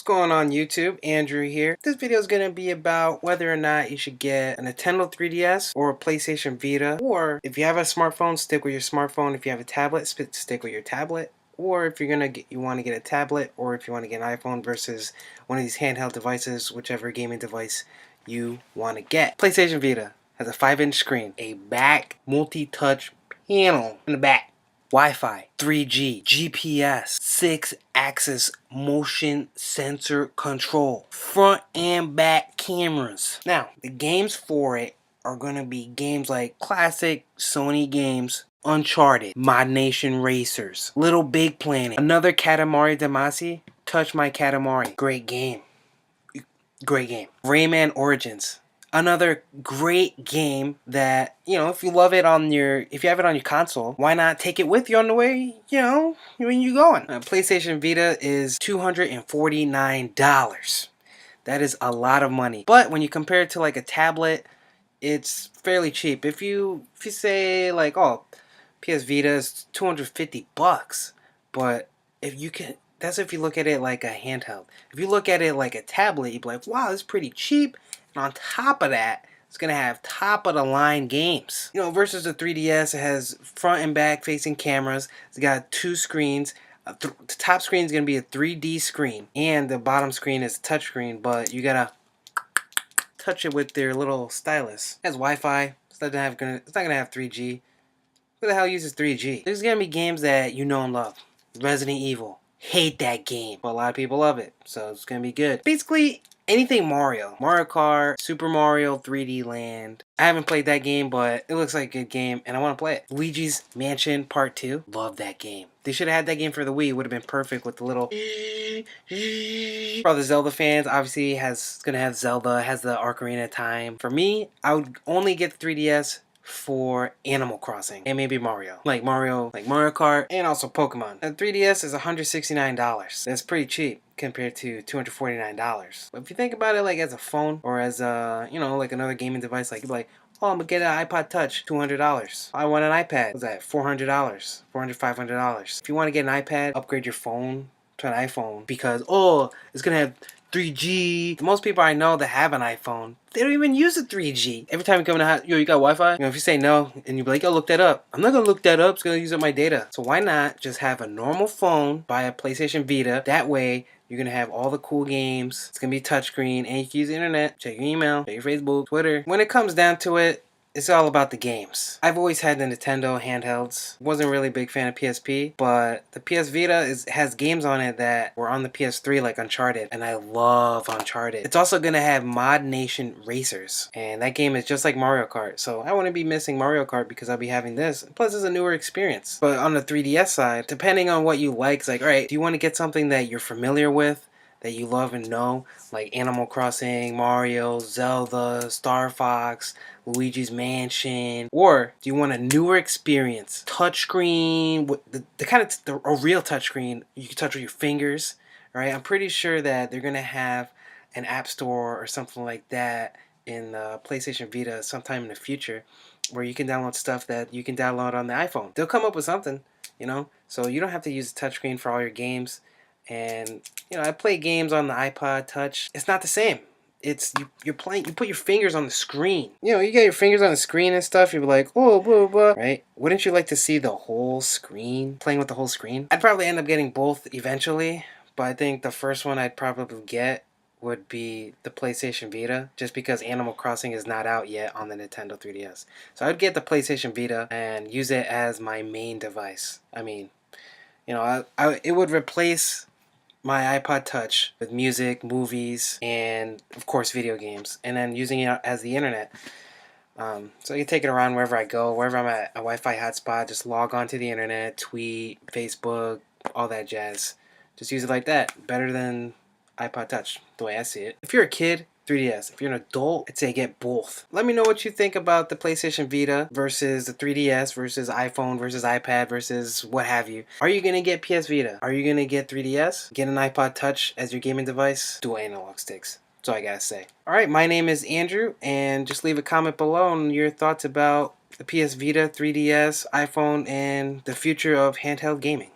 What's going on YouTube? Andrew here. This video is going to be about whether or not you should get a Nintendo 3DS or a PlayStation Vita, or if you have a smartphone, stick with your smartphone. If you have a tablet, stick with your tablet. Or if you want to get a tablet, or if you want to get an iPhone versus one of these handheld devices, whichever gaming device you want to get. PlayStation Vita has a 5-inch screen, a back multi-touch panel in the back. Wi-Fi, 3G, GPS, 6-axis motion sensor control, front and back cameras. Now, the games for it are going to be games like classic Sony games, Uncharted, Mod Nation Racers, Little Big Planet, another Katamari Damacy, Touch My Katamari. Great game. Great game. Rayman Origins. Another great game that, if you have it on your console, why not take it with you on the way, when you're going. PlayStation Vita is $249. That is a lot of money. But when you compare it to like a tablet, it's fairly cheap. If you say like, oh, PS Vita is $250, but that's if you look at it like a handheld. If you look at it like a tablet, you'd be like, wow, this is pretty cheap. And on top of that, it's going to have top-of-the-line games. Versus the 3DS, it has front and back facing cameras. It's got two screens. The top screen is going to be a 3D screen. And the bottom screen is a touch screen, but you got to touch it with their little stylus. It has Wi-Fi. It's not going to have 3G. Who the hell uses 3G? There's going to be games that you know and love. Resident Evil. Hate that game, but a lot of people love it, so it's gonna be good. Basically, anything Mario. Mario Kart, Super Mario 3D Land. I haven't played that game, but it looks like a good game, and I want to play it. Luigi's Mansion Part 2. Love that game. They should have had that game for the Wii. It would have been perfect with the little... For all the Zelda fans, obviously, it's gonna have Zelda, has the Ocarina of Time. For me, I would only get the 3DS for Animal Crossing and maybe Mario Kart, and also Pokemon. The 3DS is $169. That's pretty cheap compared to $249. But if you think about it like as a phone or as a like another gaming device, like oh, I'm gonna get an iPod Touch, $200. I want an iPad. What's that? $400, $500. If you want to get an iPad, upgrade your phone to an iPhone because it's gonna have 3G. Most people I know that have an iPhone, they don't even use the 3G. Every time you come in the house, you got Wi-Fi? If you say no, and you be like, look that up. I'm not gonna look that up, it's gonna use up my data. So why not just have a normal phone, buy a PlayStation Vita, that way you're gonna have all the cool games, it's gonna be touchscreen, and you can use the internet, check your email, check your Facebook, Twitter. When it comes down to it, it's all about the games. I've always had the Nintendo handhelds. Wasn't really a big fan of PSP, but the PS Vita has games on it that were on the PS3 like Uncharted, and I love Uncharted. It's also gonna have Mod Nation Racers, and that game is just like Mario Kart, so I wouldn't be missing Mario Kart because I'll be having this. Plus, it's a newer experience. But on the 3DS side, depending on what you like, it's like, alright, do you want to get something that you're familiar with, that you love and know, like Animal Crossing, Mario, Zelda, Star Fox, Luigi's Mansion, or do you want a newer experience? Touchscreen, with a real touchscreen you can touch with your fingers, right? I'm pretty sure that they're gonna have an app store or something like that in PlayStation Vita sometime in the future, where you can download stuff that you can download on the iPhone. They'll come up with something, so you don't have to use a touchscreen for all your games. And I play games on the iPod Touch. It's not the same. It's you put your fingers on the screen. You get your fingers on the screen and stuff. You're like, oh, blah, blah, right? Wouldn't you like to see the whole screen? Playing with the whole screen? I'd probably end up getting both eventually, but I think the first one I'd probably get would be the PlayStation Vita, just because Animal Crossing is not out yet on the Nintendo 3DS. So I'd get the PlayStation Vita and use it as my main device. I mean, it would replace my iPod Touch with music, movies, and of course video games, and then using it as the internet. So you take it around wherever I go, wherever I'm at a Wi-Fi hotspot, just log on to the internet, tweet, Facebook, all that jazz. Just use it like that. Better than iPod Touch, the way I see it. If you're a kid, 3DS. If you're an adult, I'd say get both. Let me know what you think about the PlayStation Vita versus the 3DS versus iPhone versus iPad versus what have you. Are you going to get PS Vita? Are you going to get 3DS? Get an iPod Touch as your gaming device? Dual analog sticks. That's all I gotta say. Alright, my name is Andrew, and just leave a comment below on your thoughts about the PS Vita, 3DS, iPhone, and the future of handheld gaming.